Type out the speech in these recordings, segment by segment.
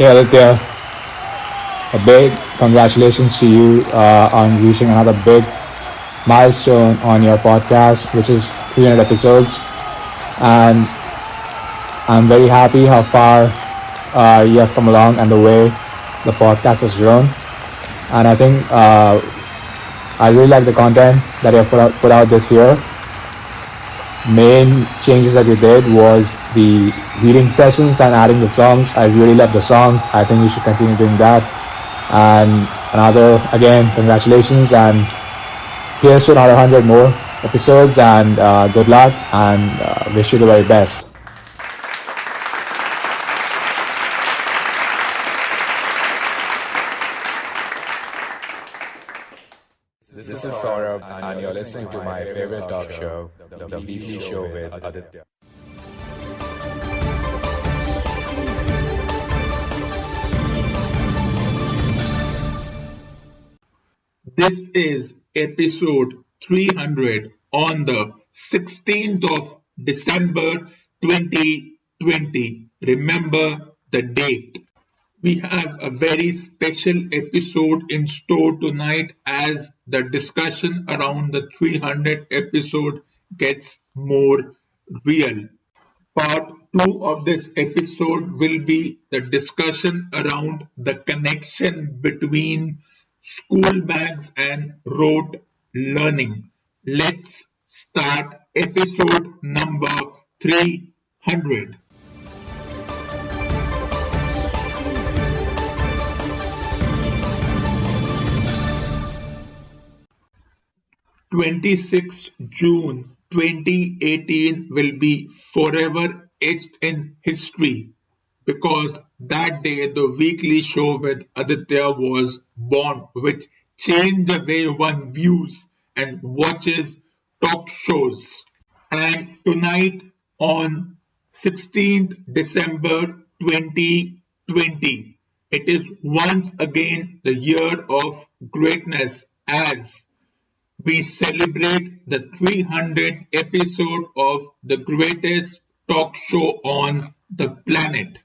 Hey Aditya, a big congratulations to you on reaching another big milestone on your podcast, which is 300 episodes. And I'm very happy how far you have come along and the way the podcast has grown. And I think I really like the content that you have put out this year. Main changes that you did was the reading sessions and adding the songs. I really love the songs. I think you should continue doing that. And again, congratulations, and here's to another 100 more episodes, and good luck, and wish you the very best. This is Saurabh, and you're listening to my favorite talk show, the Weekly Show with Aditya. This is episode 300 on the 16th of December 2020. Remember the date. We have a very special episode in store tonight as the discussion around the 300 episode gets more real. Part 2 of this episode will be the discussion around the connection between school bags and rote learning. Let's start episode number 300. 26th June 2018 will be forever etched in history because that day the weekly show with Aditya was born, which changed the way one views and watches talk shows. And tonight on 16th December 2020, it is once again the year of greatness as we celebrate the 300th episode of the greatest talk show on the planet.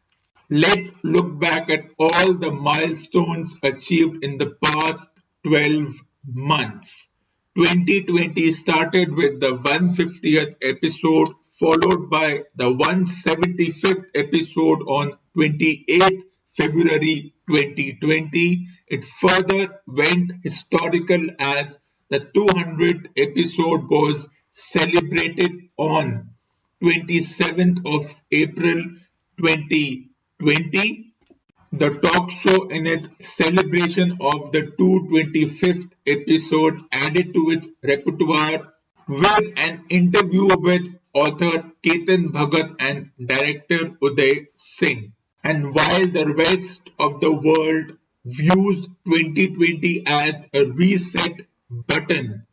Let's look back at all the milestones achieved in the past 12 months. 2020 started with the 150th episode, followed by the 175th episode on 28th February 2020. It further went historical as the 200th episode was celebrated on 27th of April 2020. The talk show in its celebration of the 225th episode added to its repertoire with an interview with author Ketan Bhagat and director Uday Singh. And while the rest of the world views 2020 as a reset button,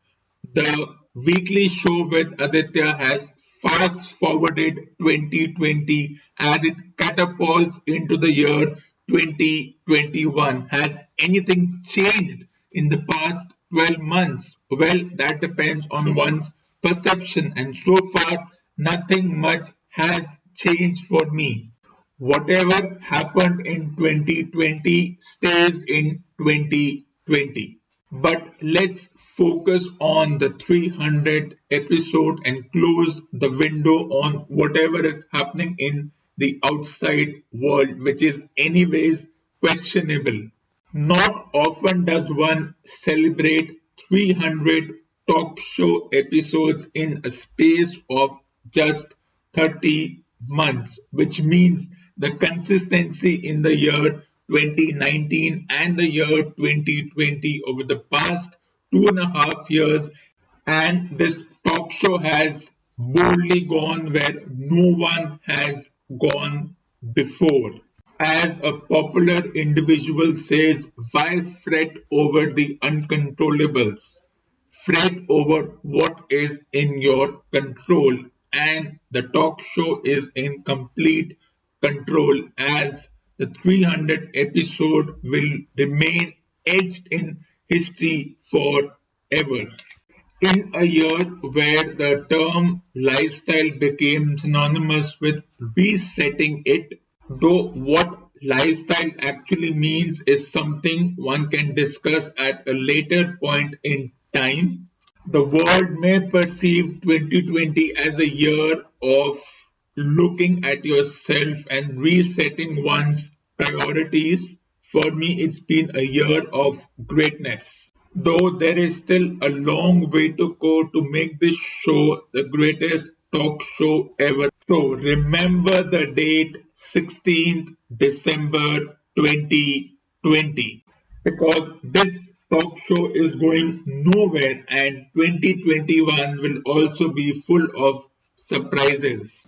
the weekly show with Aditya has fast forwarded 2020 as it catapults into the year 2021. Has anything changed in the past 12 months? Well, that depends on one's perception, and so far, nothing much has changed for me. Whatever happened in 2020 stays in 2020. But let's focus on the 300th episode and close the window on whatever is happening in the outside world, which is anyways questionable. Not often does one celebrate 300 talk show episodes in a space of just 30 months, which means the consistency in the year 2019 and the year 2020 over the past 2.5 years, and this talk show has boldly gone where no one has gone before. As a popular individual says, why fret over the uncontrollables? Fret over what is in your control, and the talk show is in complete control as the 300th episode will remain etched in history forever. In a year where the term lifestyle became synonymous with resetting it, though what lifestyle actually means is something one can discuss at a later point in time. The world may perceive 2020 as a year of looking at yourself and resetting one's priorities. For me, it's been a year of greatness. Though there is still a long way to go to make this show the greatest talk show ever. So remember the date 16th December 2020, because this talk show is going nowhere and 2021 will also be full of surprises.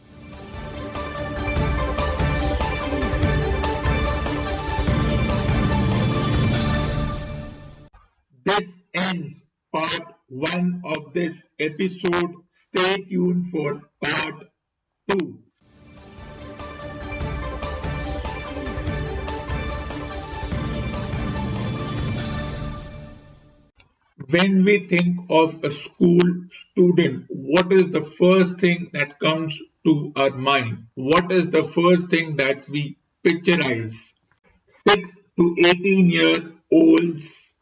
This ends part 1 of this episode. Stay tuned for part 2. When we think of a school student, what is the first thing that comes to our mind? What is the first thing that we picturize? 6 to 18-year-olds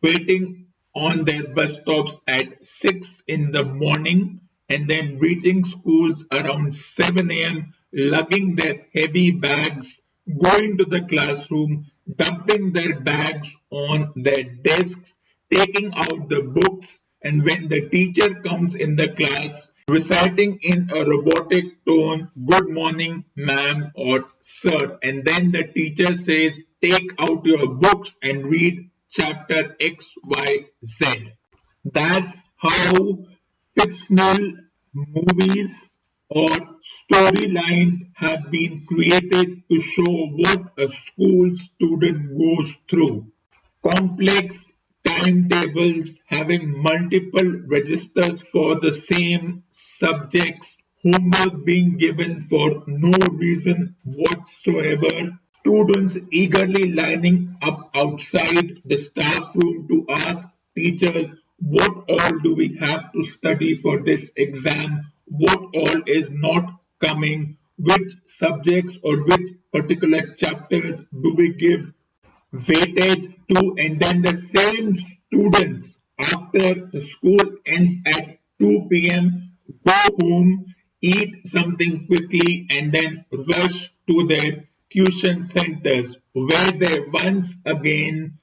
waiting on their bus stops at 6 in the morning and then reaching schools around 7 a.m., lugging their heavy bags, going to the classroom, dumping their bags on their desks, taking out the books, and when the teacher comes in the class, reciting in a robotic tone, "Good morning, ma'am" or "sir," and then the teacher says, "Take out your books and read chapter XYZ." That's how fictional movies or storylines have been created to show what a school student goes through. Complex timetables having multiple registers for the same subjects, homework being given for no reason whatsoever, students eagerly lining up outside the staff room to ask teachers, what all do we have to study for this exam? What all is not coming? Which subjects or which particular chapters do we give weightage to? And then the same students, after the school ends at 2 p.m., go home, eat something quickly, and then rush to their tuition centers where they once again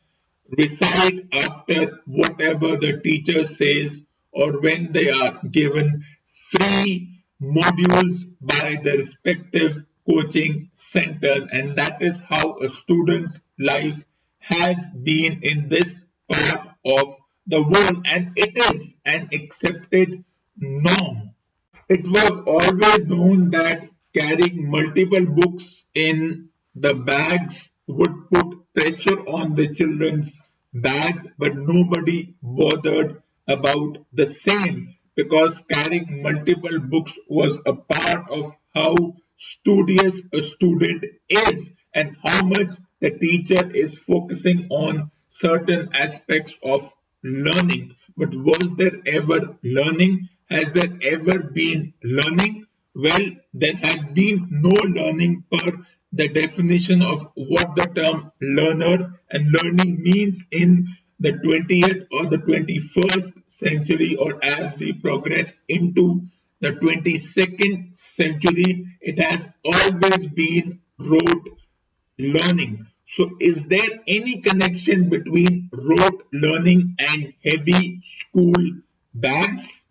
recite after whatever the teacher says, or when they are given free modules by the respective coaching centers. And that is how a student's life has been in this part of the world, and it is an accepted norm. It was always known that carrying multiple books in the bags would put pressure on the children's bags, but nobody bothered about the same, because carrying multiple books was a part of how studious a student is and how much the teacher is focusing on certain aspects of learning. But was there ever learning? Has there ever been learning? Well, there has been no learning per the definition of what the term learner and learning means in the 20th or the 21st century, or as we progress into the 22nd century. It has always been rote learning. So, is there any connection between rote learning and heavy school bags?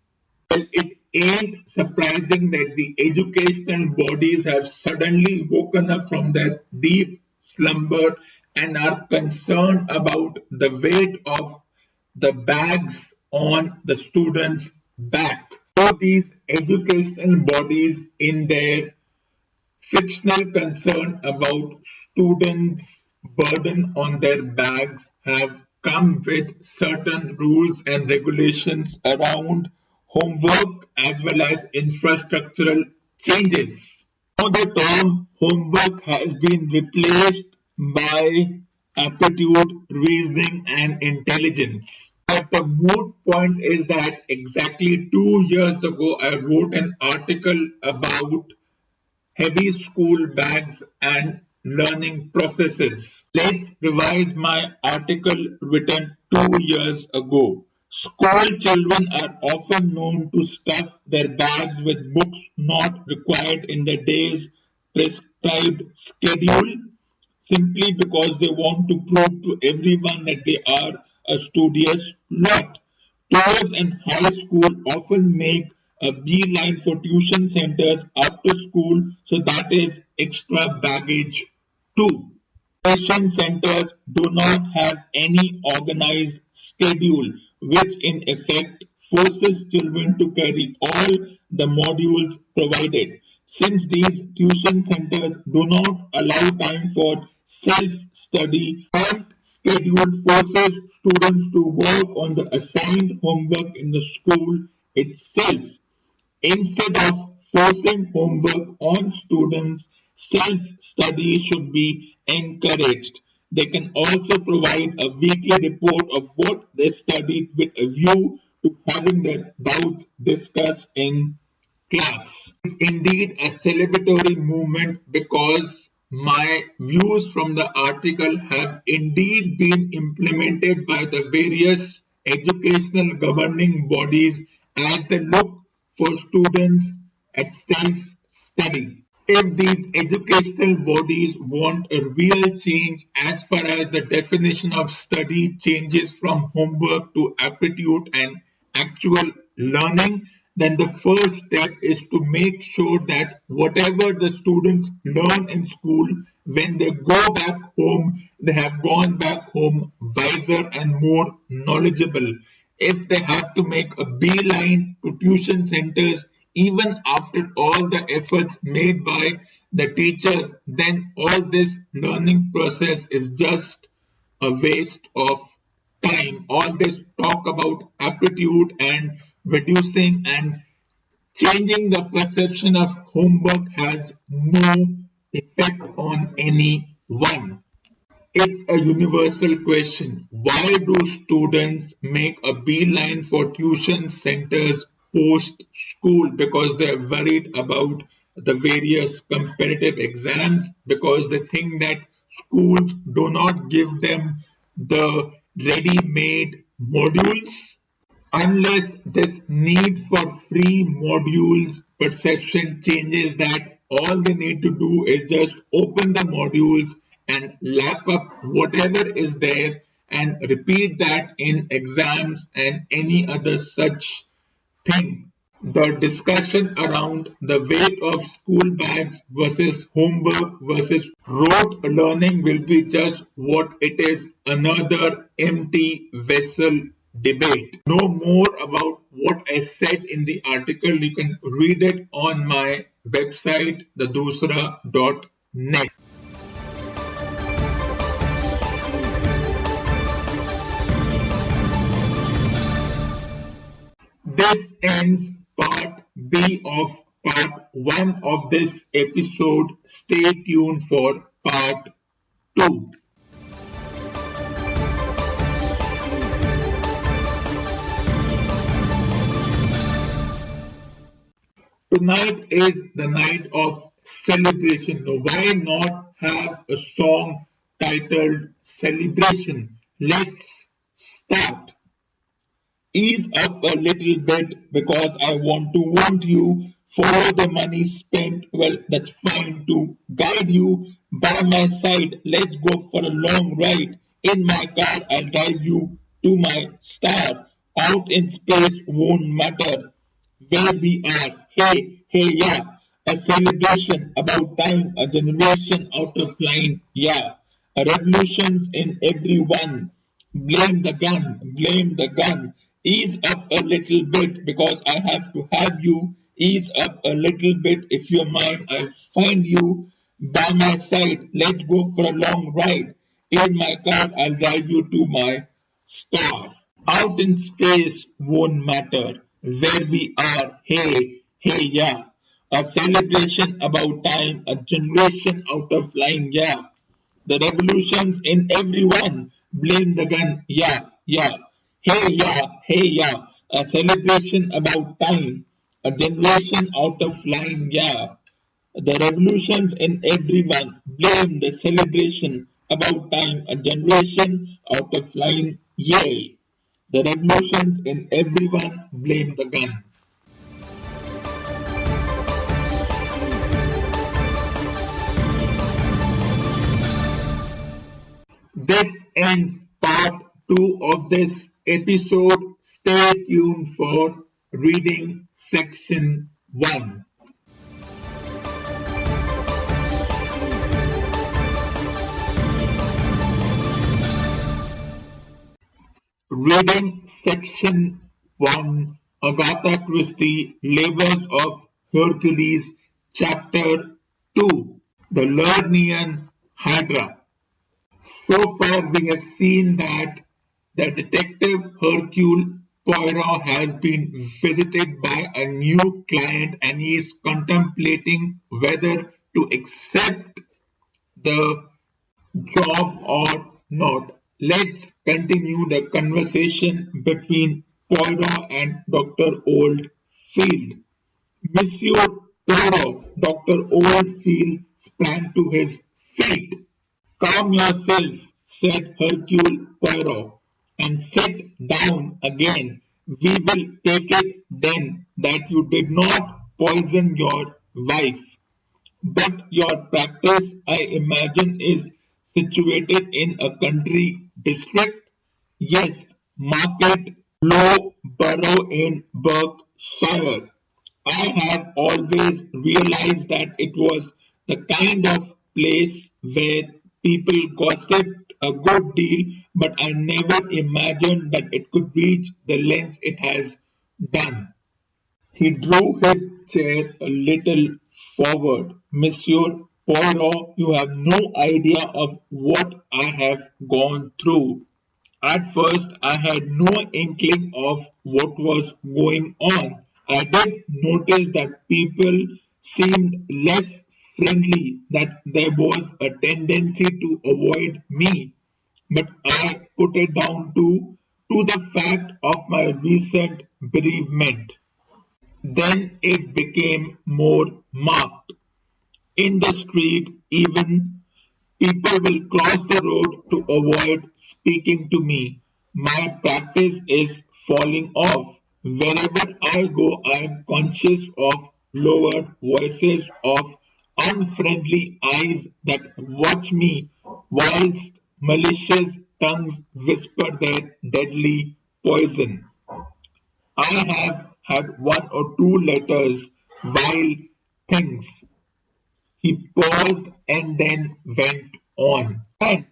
Well, it ain't surprising that the educational bodies have suddenly woken up from their deep slumber and are concerned about the weight of the bags on the students' back. So these educational bodies, in their fictional concern about students' burden on their bags, have come with certain rules and regulations around homework as well as infrastructural changes. Now the term homework has been replaced by aptitude, reasoning, and intelligence. But the moot point is that exactly 2 years ago, I wrote an article about heavy school bags and learning processes. Let's revise my article written 2 years ago. School children are often known to stuff their bags with books not required in the day's prescribed schedule simply because they want to prove to everyone that they are a studious lot. Tours in high school often make a beeline for tuition centers after school, so that is extra baggage too. Tuition centers do not have any organized schedule, which in effect forces children to carry all the modules provided. Since these tuition centers do not allow time for self-study, and schedule forces students to work on the assigned homework in the school itself. Instead of forcing homework on students, self-study should be encouraged. They can also provide a weekly report of what they studied with a view to having their doubts discussed in class. It's indeed a celebratory movement because my views from the article have indeed been implemented by the various educational governing bodies as they look for students at self-study. If these educational bodies want a real change as far as the definition of study changes from homework to aptitude and actual learning, then the first step is to make sure that whatever the students learn in school, when they go back home, they have gone back home wiser and more knowledgeable. If they have to make a beeline to tuition centers, even after all the efforts made by the teachers, then all this learning process is just a waste of time. All this talk about aptitude and reducing and changing the perception of homework has no effect on anyone. It's a universal question. Why do students make a beeline for tuition centers post school? Because they're worried about the various competitive exams, because they think that schools do not give them the ready made modules. Unless this need for free modules perception changes, that all they need to do is just open the modules and lap up whatever is there and repeat that in exams and any other such thing. The discussion around the weight of school bags versus homework versus rote learning will be just what it is, another empty vessel debate. Know more about what I said in the article. You can read it on my website, thedusra.net. This ends part B of part 1 of this episode. Stay tuned for part 2. Tonight is the night of celebration. Now, why not have a song titled Celebration? Let's start. Ease up a little bit because I want you. Follow the money spent. Well, that's fine to guide you. By my side, let's go for a long ride. In my car, I'll drive you to my star. Out in space won't matter where we are. Hey, hey, yeah. A celebration about time, a generation out of line, yeah. A revolutions in everyone. Blame the gun. Ease up a little bit because I have to have you. Ease up a little bit. If you're mine, I'll find you by my side. Let's go for a long ride. In my car, I'll drive you to my star. Out in space won't matter where we are. Hey, hey, yeah. A celebration about time, a generation out of line, yeah. The revolutions in everyone. Blame the gun, yeah, yeah. Hey, yeah. A celebration about time, a generation out of line, yeah. The revolutions in everyone blame the celebration about time a generation out of line, yay. The revolutions in everyone blame the gun. This ends part 2 of this episode. Stay tuned for reading section 1. Reading section 1, Agatha Christie, Labors of Hercules, chapter 2, the Lernean Hydra. So far, we have seen that the detective Hercule Poirot has been visited by a new client and he is contemplating whether to accept the job or not. Let's continue the conversation between Poirot and Dr. Oldfield. Monsieur Poirot, Dr. Oldfield sprang to his feet. Calm yourself, said Hercule Poirot, and sit down again. We will take it then that you did not poison your wife. But your practice, I imagine, is situated in a country district? Yes, Market Low Borough in Berkshire. I have always realized that it was the kind of place where people gossiped a good deal, but I never imagined that it could reach the lengths it has done. He drew his chair a little forward. Monsieur Poirot, you have no idea of what I have gone through. At first, I had no inkling of what was going on. I did notice that people seemed less friendly, that there was a tendency to avoid me. But I put it down to the fact of my recent bereavement. Then it became more marked. In the street, even people will cross the road to avoid speaking to me. My practice is falling off. Wherever I go, I am conscious of lowered voices, of unfriendly eyes that watch me, whilst malicious tongues whisper their deadly poison. I have had one or two letters, vile things. He paused and then went on. And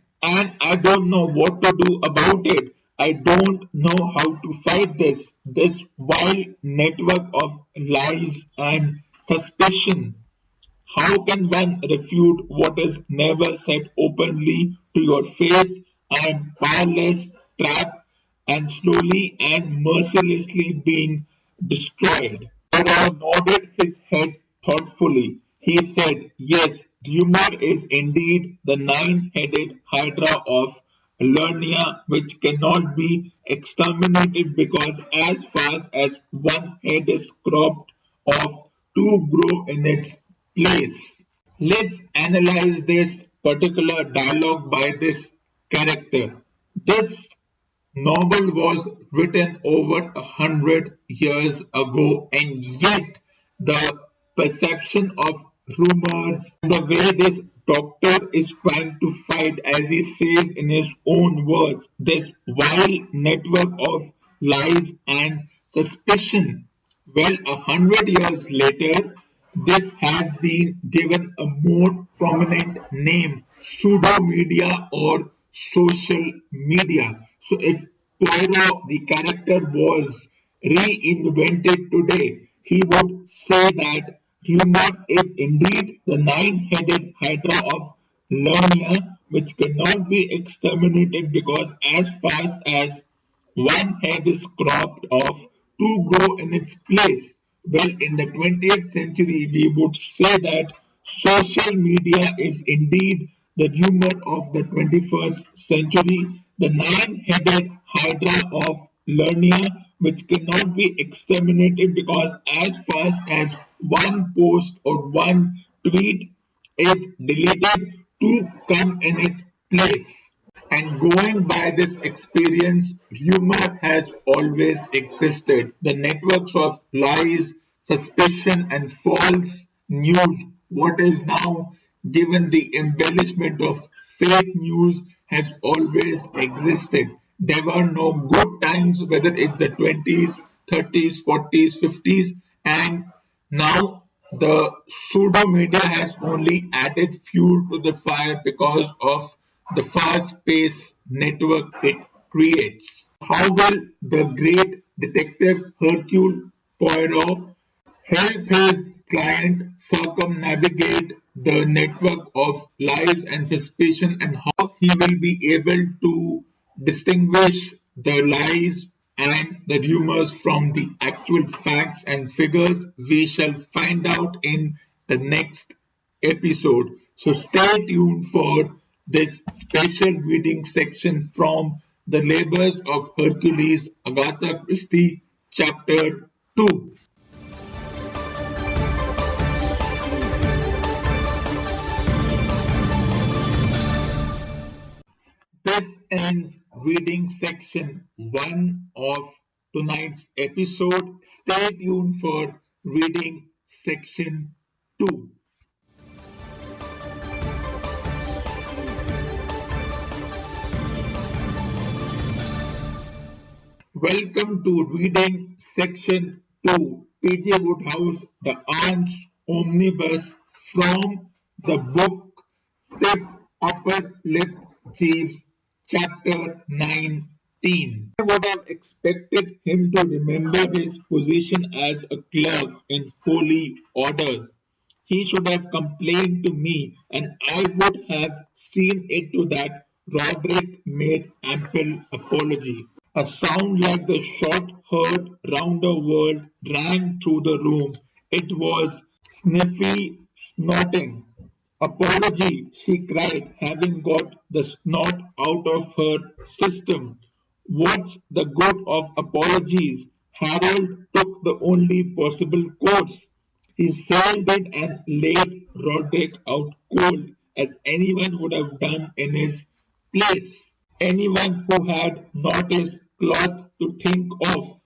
I don't know what to do about it. I don't know how to fight this wild network of lies and suspicion. How can one refute what is never said openly to your face? I am powerless, trapped, and slowly and mercilessly being destroyed. Poirot nodded his head thoughtfully. He said, yes, rumor is indeed the nine-headed Hydra of Lernia, which cannot be exterminated because as fast as one head is cropped off, two grow in its place. Let's analyze this particular dialogue by this character. This novel was written over 100 years ago, and yet the perception of rumors, the way this doctor is trying to fight, as he says in his own words, this wild network of lies and suspicion. Well, 100 years later, this has been given a more prominent name, pseudo media or social media. So if Poirot, the character, was reinvented today, he would say that humor is indeed the nine-headed hydra of Lernia, which cannot be exterminated because as fast as one head is cropped off, two grow in its place. Well, in the 20th century, we would say that social media is indeed the humor of the 21st century, the nine-headed hydra of Lernia, which cannot be exterminated because as fast as one post or one tweet is deleted to come in its place. And going by this experience, humor has always existed. The networks of lies, suspicion, and false news, what is now given the embellishment of fake news, has always existed. There were no good times, whether it's the 20s, 30s, 40s, 50s, and now the pseudo media has only added fuel to the fire because of the fast-paced network it creates. How will the great detective Hercule Poirot help his client circumnavigate the network of lies and suspicion, and how he will be able to distinguish the lies and the rumors from the actual facts and figures? We shall find out in the next episode. So stay tuned for this special reading section from the labors of Hercules, Agatha Christie, chapter 2. This ends reading section 1 of tonight's episode. Stay tuned for reading section 2. Welcome to reading section 2, P.J. Wodehouse, The Aunt's Omnibus, from the book Stiff Upper Lip Jeeves, chapter 19. I would have expected him to remember his position as a clerk in holy orders. He should have complained to me, and I would have seen it to that Roderick made ample apology. A sound like the shot heard round the world rang through the room. It was Sniffy snorting. Apology, she cried, having got the snot out of her system. What's the good of apologies? Harold took the only possible course. He sailed in and laid Roderick out cold, as anyone would have done in his place. Anyone who had not his cloth to think of.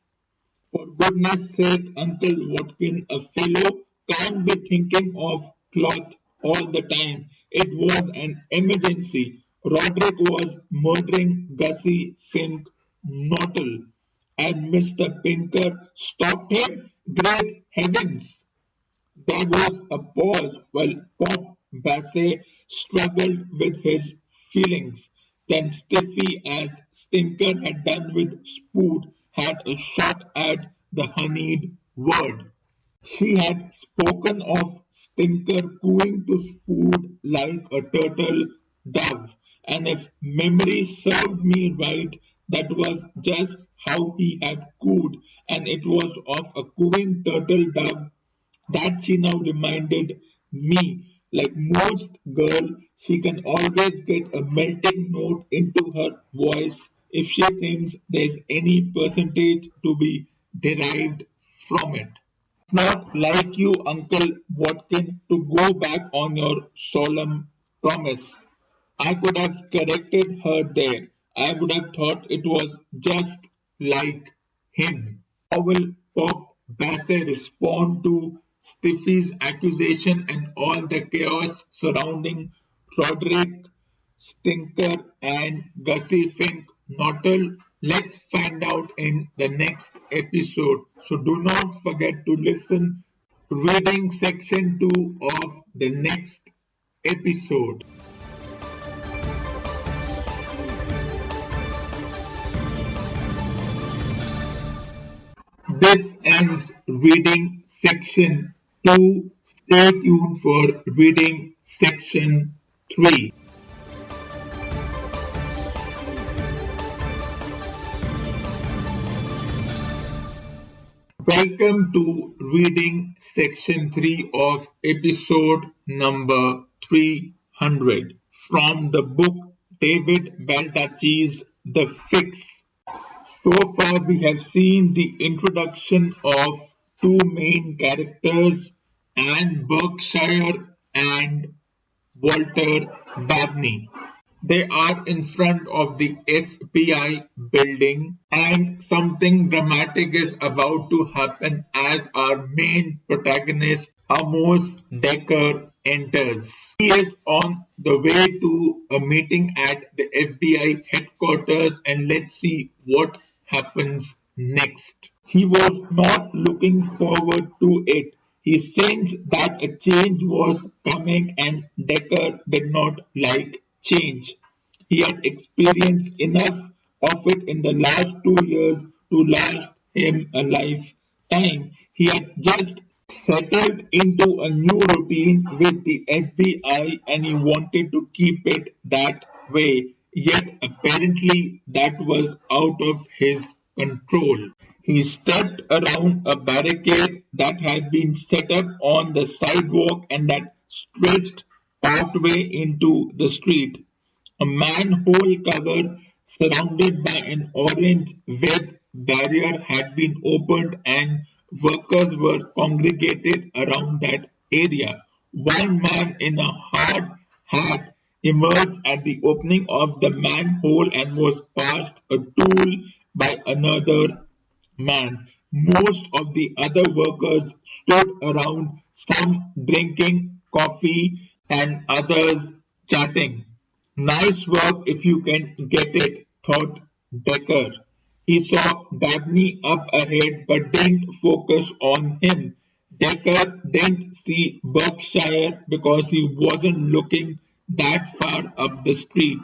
For goodness sake, Uncle Watkin, a fellow can't be thinking of cloth all the time. It was an emergency. Roderick was murdering Gussie Fink Nortel, and Mr. Pinker stopped him. Great heavens! There was a pause while Pop Bassett struggled with his feelings. Then Stiffy, as Stinker had done with Spood, had a shot at the honeyed word. She had spoken of Stinker cooing to Spood like a turtle dove, and if memory served me right, that was just how he had cooed, and it was of a cooing turtle dove that she now reminded me. Like most girl, she can always get a melting note into her voice if she thinks there's any percentage to be derived from it. Not like you, Uncle Watkin, to go back on your solemn promise. I could have corrected her there. I would have thought it was just like him. How will Pop Bassett respond to Stiffy's accusation and all the chaos surrounding Roderick, Stinker, and Gussie Fink Nortel? Let's find out in the next episode. So do not forget to listen reading section 2 of the next episode. This ends reading section 2. Stay tuned for reading section 3. Welcome to reading section 3 of episode number 300 from the book David Baldacci's The Fix. So far, we have seen the introduction of two main characters, Anne Berkshire and Walter Dabney. They are in front of the FBI building, and something dramatic is about to happen as our main protagonist, Amos Decker, enters. He is on the way to a meeting at the FBI headquarters, and let's see what happens next. He was not looking forward to it. He sensed that a change was coming, and Decker did not like change. He had experienced enough of it in the last 2 years to last him a lifetime. He had just settled into a new routine with the FBI, and he wanted to keep it that way. Yet apparently that was out of his control. He stepped around a barricade that had been set up on the sidewalk and that stretched partway into the street. A manhole cover surrounded by an orange web barrier had been opened, and workers were congregated around that area. One man in a hard hat emerged at the opening of the manhole and was passed a tool by another man. Most of the other workers stood around, some drinking coffee and others chatting. Nice work if you can get it, thought Decker. He saw Dabney up ahead but didn't focus on him. Decker didn't see Berkshire because he wasn't looking that far up the street.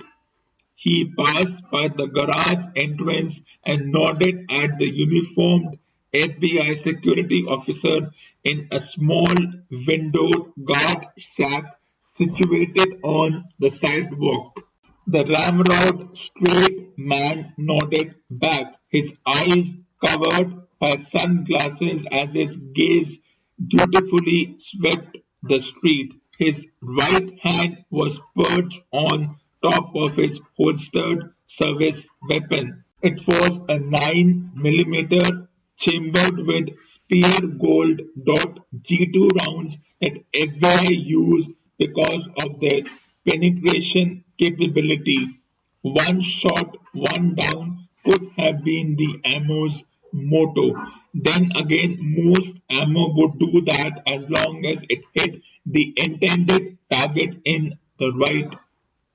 He passed by the garage entrance and nodded at the uniformed FBI security officer in a small windowed guard shack situated on the sidewalk. The ramrod straight man nodded back, his eyes covered by sunglasses as his gaze dutifully swept the street. His right hand was perched on top of his holstered service weapon. It was a 9 millimeter chambered with spear gold .G2 rounds that FBI used because of their penetration capability. One shot, one down could have been the ammo's motto. Then again, most ammo would do that as long as it hit the intended target in the right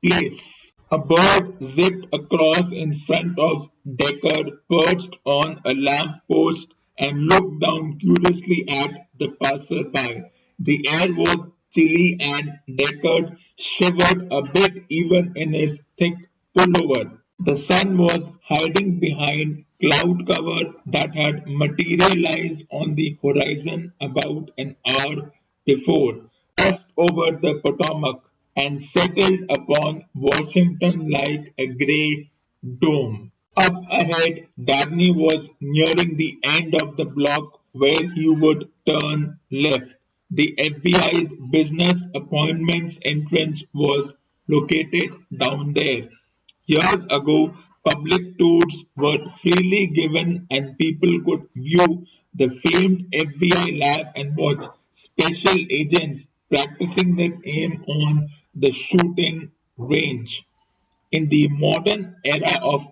place. A bird zipped across in front of Decker, perched on a lamp post, and looked down curiously at the passerby. The air was chilly, and Decker shivered a bit even in his thick pullover. The sun was hiding behind cloud cover that had materialized on the horizon about an hour before, crossed over the Potomac, and settled upon Washington like a grey dome. Up ahead, Dabney was nearing the end of the block where he would turn left. The FBI's business appointments entrance was located down there. Years ago, public tours were freely given and people could view the famed FBI lab and watch special agents practicing their aim on the shooting range. In the modern era of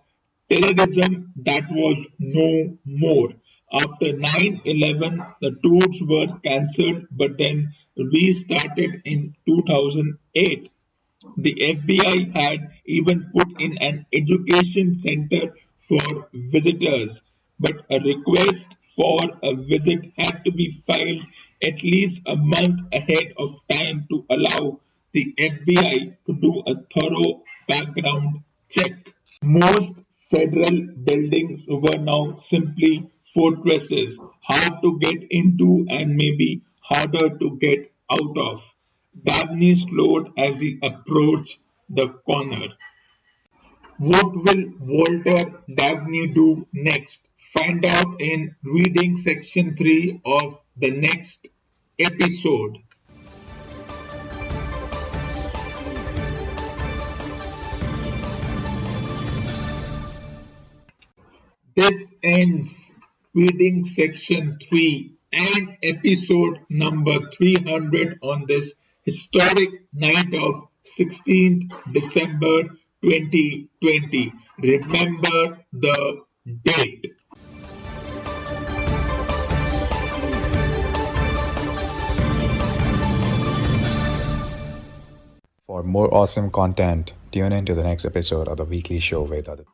terrorism, that was no more. After 9/11, the tours were cancelled but then restarted in 2008. The FBI had even put in an education center for visitors, but a request for a visit had to be filed at least a month ahead of time to allow the FBI to do a thorough background check. Most federal buildings were now simply fortresses, hard to get into and maybe harder to get out of. Dabney slowed as he approached the corner. What will Walter Dabney do next? Find out in reading section 3 of the next episode. This ends reading section 3 and episode number 300 on this historic night of 16th December 2020. Remember the date. For more awesome content, tune in to the next episode of the weekly show with Agatha.